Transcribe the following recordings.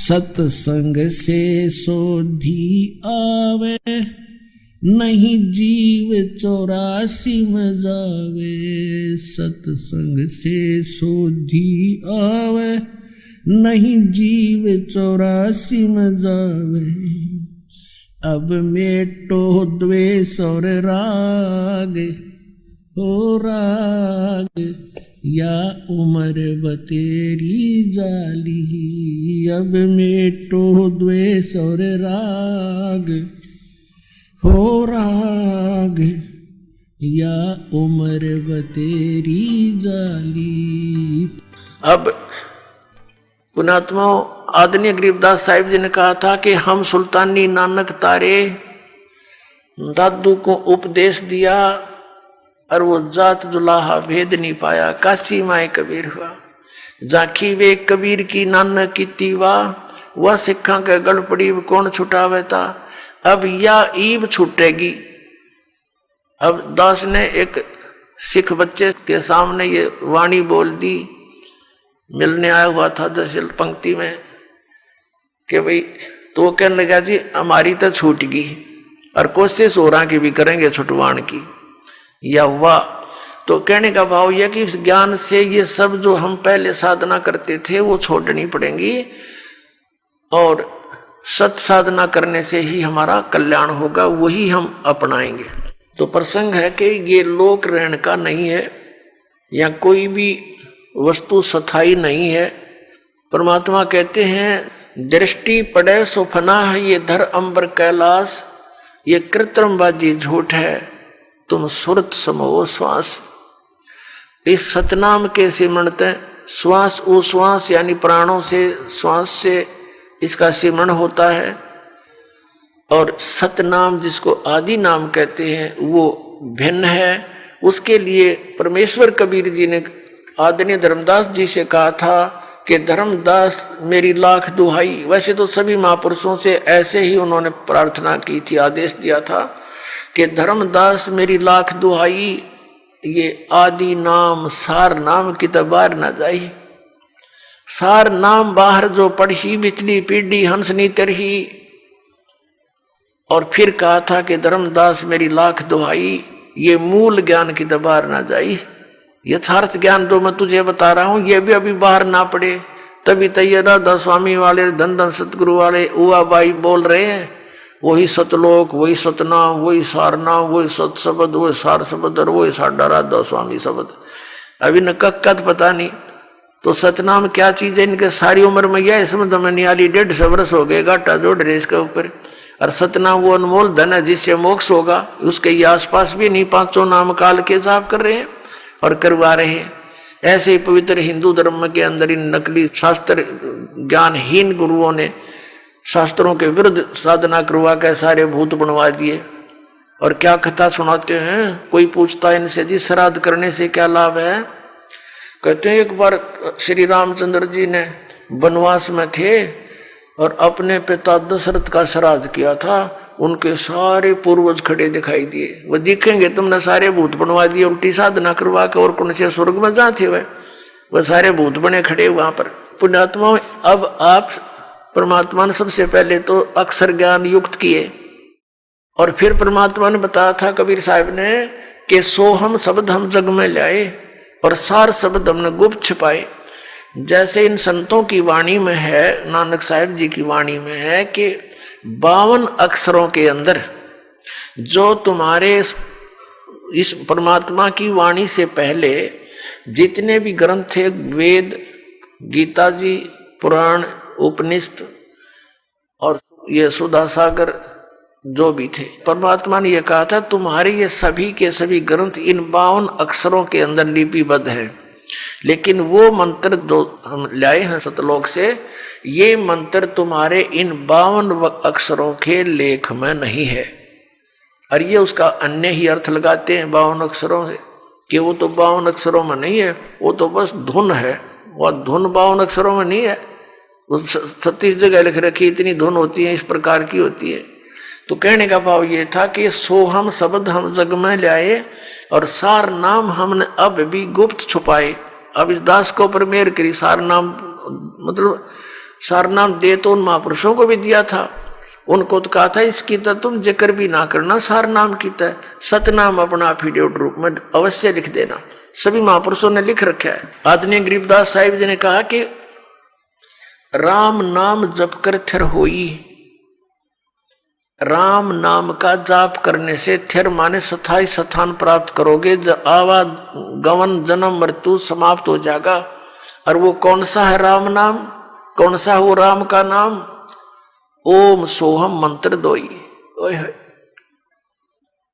सत्संग से सोधी आवे, नहीं जीव 84 में जावे। सत्संग से सोधी आवे, नहीं जीव 84 में जावे। अब मेटो द्वेष और राग, हो राग या उम्र बतेरी जाली। अब मेटो द्वेष और राग, हो राग या उम्र बतेरी जाली। अब पुणात्मा आदरणीय गरीबदास साहिब जी ने कहा था कि हम सुल्तानी नानक तारे दादू को उपदेश दिया और वो जात जुलाहा भेद नहीं पाया। काशी माए कबीर हुआ, जाखी वे कबीर की नानक की तीवा, वह सिखा के गढ़ पड़ी कौन छुटावे था। अब या ईब छूटेगी। अब दास ने एक सिख बच्चे के सामने ये वाणी बोल दी, मिलने आया हुआ था जैसे पंक्ति में, कि भाई तो कहने लगा जी हमारी तो छूट गई और कोशिश हो रहा कि भी करेंगे छुटवाण की या हुआ। तो कहने का भाव यह कि ज्ञान से ये सब जो हम पहले साधना करते थे वो छोड़नी पड़ेंगी और सत साधना करने से ही हमारा कल्याण होगा, वही हम अपनाएंगे। तो प्रसंग है कि ये लोक रहन का नहीं है या कोई भी वस्तु स्थायी नहीं है। परमात्मा कहते हैं दृष्टि पड़े सो फना है, ये धर अंबर कैलाश, ये कृत्रिमबाजी झूठ है, तुम सुरत समो श्वास। इस सतनाम के सिमरते श्वास उश्वास यानी प्राणों से श्वास से इसका सिमरण होता है। और सतनाम जिसको आदि नाम कहते हैं वो भिन्न है। उसके लिए परमेश्वर कबीर जी ने आदरणीय धर्मदास जी से कहा था कि धर्मदास मेरी लाख दुहाई। वैसे तो सभी महापुरुषों से ऐसे ही उन्होंने प्रार्थना की थी, आदेश दिया था कि धर्मदास मेरी लाख दुहाई, ये आदि नाम सार नाम की तो बाहर न जाई। सार नाम बाहर जो पढ़ी बिचली पीढ़ी हंसनी तरही। और फिर कहा था कि धर्मदास मेरी लाख दुहाई, ये मूल ज्ञान की तो बाहर न जाई। यथार्थ ज्ञान जो मैं तुझे बता रहा हूं ये भी अभी बाहर ना पड़े। तभी तैयार राधा स्वामी वाले धन धन सतगुरु वाले उआ बाई बोल रहे हैं, वही सतलोक वही सतनाम वही सारनाम वही सत शब्द वही सार शब्द और वही साडा राधा स्वामी शब्द। अभी न कद पता नहीं। तो सतनाम क्या चीज है, इनके सारी उम्र में यह समझ में नहीं आली। 150 वर्ष हो गए घाटा जोड़ रहे इसके ऊपर। और सतनाम वो अनमोल धन है जिससे मोक्ष होगा, उसके ये आसपास भी नहीं 500 नाम काल के जाप कर रहे हैं और करवा रहे हैं। ऐसे ही पवित्र हिंदू धर्म के अंदर इन नकली शास्त्र ज्ञानहीन गुरुओं ने शास्त्रों के विरुद्ध साधना करवा के सारे भूत बनवा दिए। और क्या कथा सुनाते हैं, कोई पूछता है इनसे जी श्राद्ध करने से क्या लाभ है। कहते हैं एक बार श्री रामचंद्र जी ने वनवास में थे और अपने पिता दशरथ का श्राद्ध किया था। उनके सारे पूर्वज खड़े दिखाई दिए। वो दिखेंगे तुमने सारे भूत बनवा दिए उल्टी साधना करवा के, और कौन से स्वर्ग में जा थे वह सारे भूत बने खड़े वहां पर। पुण्यात्मा अब आप परमात्मा ने सबसे पहले तो अक्षर ज्ञान युक्त किए और फिर परमात्मा ने बताया था कबीर साहब ने कि सोहम शब्द हम जग में लाए और सार शब्द हमने गुप्त छिपाए। जैसे इन संतों की वाणी में है, नानक साहिब जी की वाणी में है कि 52 अक्षरों के अंदर जो तुम्हारे इस परमात्मा की वाणी से पहले जितने भी ग्रंथ थे, वेद, गीता जी, पुराण, उपनिषद और ये सुधा सागर जो भी थे, परमात्मा ने यह कहा था तुम्हारे ये सभी के सभी ग्रंथ इन 52 अक्षरों के अंदर लिपिबद्ध हैं। लेकिन वो मंत्र जो हम लाए हैं सतलोक से, ये मंत्र तुम्हारे इन 52 अक्षरों के लेख में नहीं है। और ये उसका अन्य ही अर्थ लगाते हैं 52 अक्षरों से कि वो तो 52 अक्षरों में नहीं है, वो तो बस धुन है। वह धुन 52 अक्षरों में नहीं है, वो 36 जगह लिख रखी, इतनी धुन होती है, इस प्रकार की होती है। तो कहने का भाव ये था कि सोहम शब्द हम जग में लाए और सार नाम हमने अब भी गुप्त छुपाए। अब इस दास को ऊपर मेहर करी, सार नाम मतलब सार नाम दे तो उन महापुरुषों को भी दिया था, उनको तो कहा था इसकी तो तुम जिक्र भी ना करना, सार नाम की तो सतनाम अपना एफिडेविट रूप में अवश्य लिख देना। सभी महापुरुषों ने लिख रखा है। आदरणीय गरीबदास साहिब जी ने कहा कि राम नाम जप कर थिर होई, राम नाम का जाप करने से थिर माने स्थायी स्थान प्राप्त करोगे, आवागमन जन्म मृत्यु समाप्त हो जाएगा। और वो कौन सा है राम नाम, कौन सा वो राम का नाम? ओम सोहम मंत्र दोई।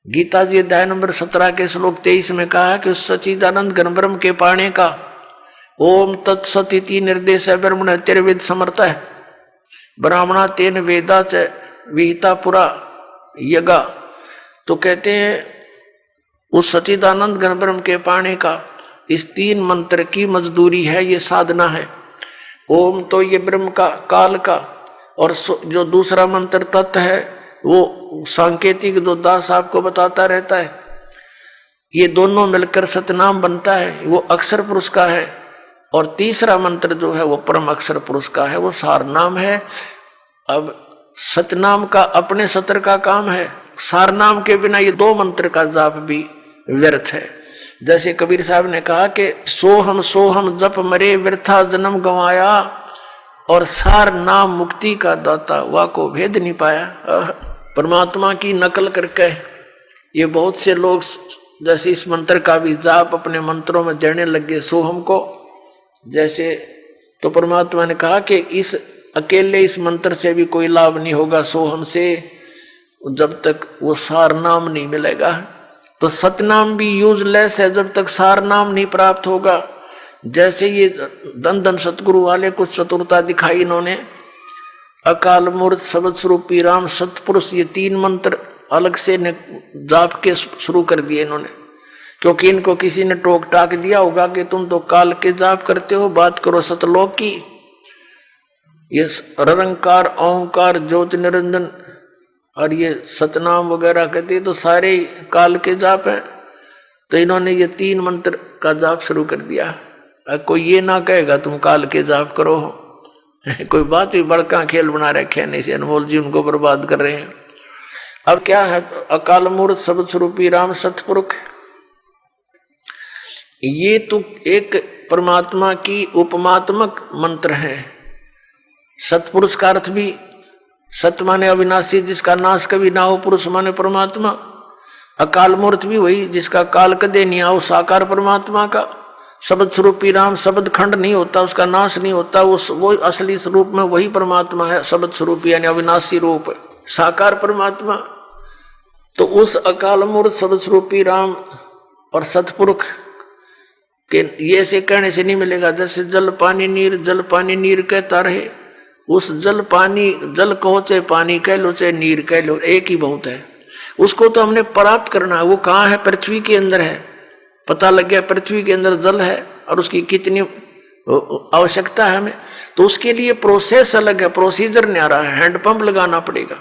गीता जी अध्याय नंबर 17 के श्लोक 23 में कहा कि उस सच्चिदानंद घन ब्रह्म के पाने का ओम तत्सत इति निर्देश है ब्रह्मण तिर्वेद समर्थ है ब्राह्मणा तेन वेदा च विहिता पुरा यगा। तो कहते हैं उस सच्चिदानंद घन ब्रह्म के पाने का इस 3 मंत्र की मजदूरी है, ये साधना है। ओम तो ये ब्रह्म का काल का, और जो दूसरा मंत्र तत्व है वो सांकेतिक जो दास आपको बताता रहता है, ये दोनों मिलकर सतनाम बनता है, वो अक्षर पुरुष का है। और तीसरा मंत्र जो है वो परम अक्षर पुरुष का है, वो सार नाम है। अब सतनाम का अपने सत्र का काम है, सार नाम के बिना ये 2 मंत्र का जाप भी व्यर्थ है। जैसे कबीर साहब ने कहा कि सोहम जप मरे व्यर्था जन्म गंवाया, और सार नाम मुक्ति का दाता वा को भेद नहीं पाया। परमात्मा की नकल करके ये बहुत से लोग जैसे इस मंत्र का भी जाप अपने मंत्रों में देने लगे सोहम को, जैसे तो परमात्मा ने कहा कि इस अकेले इस मंत्र से भी कोई लाभ नहीं होगा सोहम से, जब तक वो सार नाम नहीं मिलेगा। तो सतनाम भी यूजलेस है जब तक सार नाम नहीं प्राप्त होगा। जैसे ये धन सतगुरु वाले कुछ चतुरता दिखाई इन्होंने, अकाल मूर्त शब्द स्वरूपी राम सतपुरुष, ये 3 मंत्र अलग से जाप के शुरू कर दिए इन्होंने, क्योंकि इनको किसी ने टोक टाक दिया होगा कि तुम तो काल के जाप करते हो, बात करो सतलोक की। ये रंकार ओंकार ज्योति निरंजन और ये सतनाम वगैरह कहते तो सारे काल के जाप हैं। तो इन्होंने ये 3 मंत्र का जाप शुरू कर दिया। कोई ये ना कहेगा तुम काल के जाप करो, कोई बात भी बड़का खेल बना रखे नहीं से अनमोल जी उनको बर्बाद कर रहे हैं। अब क्या है, अकाल मूर्त शब्द स्वरूपी राम सतपुरुष, ये तो एक परमात्मा की उपमात्मक मंत्र है। सतपुरुष का अर्थ भी सत माने अविनाशी जिसका नाश कभी ना हो, पुरुष माने परमात्मा। अकाल मूर्त भी वही जिसका काल कदे नहीं आओ, साकार परमात्मा का। शब्द स्वरूपी राम, शब्द खंड नहीं होता, उसका नाश नहीं होता, वो असली स्वरूप में वही परमात्मा है, शब्द स्वरूपी यानी अविनाशी रूप साकार परमात्मा। तो उस अकाल मूर्त शब्द स्वरूपी राम और सतपुरुष के ये से कहने से नहीं मिलेगा। जैसे जल पानी नीर कहता रहे, उस जल पानी, जल कहो चाहे पानी कह लो चाहे नीर कह लो, एक ही बहुत है। उसको तो हमने प्राप्त करना है। वो कहाँ है? पृथ्वी के अंदर है। पता लग गया पृथ्वी के अंदर जल है और उसकी कितनी आवश्यकता है हमें, तो उसके लिए प्रोसेस अलग है, प्रोसीजर नहीं आ रहा है, हैंडपंप लगाना पड़ेगा।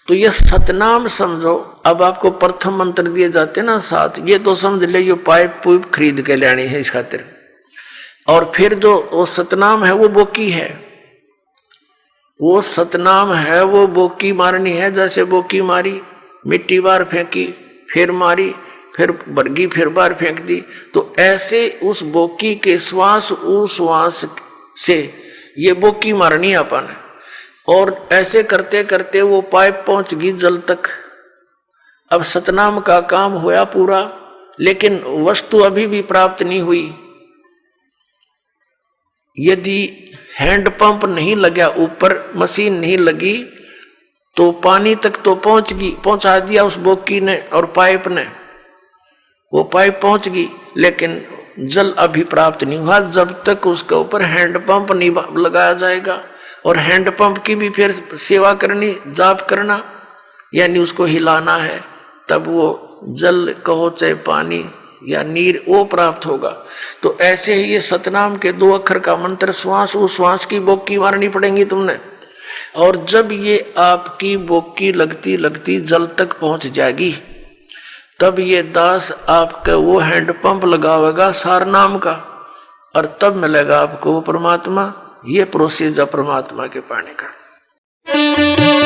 तो ये सतनाम समझो। अब आपको प्रथम मंत्र दिए जाते ना 7, ये तो समझ ले ये पाइप पुइप खरीद के लेनी है इस खातिर। और फिर जो वो सतनाम है वो बोकी है, वो सतनाम है वो बोकी मारनी है। जैसे बोकी मारी, मिट्टी बार फेंकी, फिर मारी, फिर बरगी, फिर बार फेंक दी, तो ऐसे उस बोकी के श्वास उश्वास से ये बोकी मारनी अपन। और ऐसे करते करते वो पाइप पहुंच गई जल तक। अब सतनाम का काम होया पूरा, लेकिन वस्तु अभी भी प्राप्त नहीं हुई। यदि हैंडपंप नहीं लगा, ऊपर मशीन नहीं लगी, तो पानी तक तो पहुंचा दिया उस बोकी ने और पाइप ने, वो पाइप पहुंच गई, लेकिन जल अभी प्राप्त नहीं हुआ जब तक उसके ऊपर हैंडपंप नहीं लगाया जाएगा। और हैंडपंप की भी फिर सेवा करनी, जाप करना, यानी उसको हिलाना है, तब वो जल कहो चाहे पानी या नीर वो प्राप्त होगा। तो ऐसे ही ये सतनाम के 2 अक्षर का मंत्र, श्वास उश्वास की बोकी मारनी पड़ेगी तुमने। और जब ये आपकी बोकी लगती लगती जल तक पहुंच जाएगी, तब ये दास आपका वो हैंडपंप लगावेगा सार नाम का, और तब मिलेगा आपको वो परमात्मा ये प्रोसीजर परमात्मा के पाने का।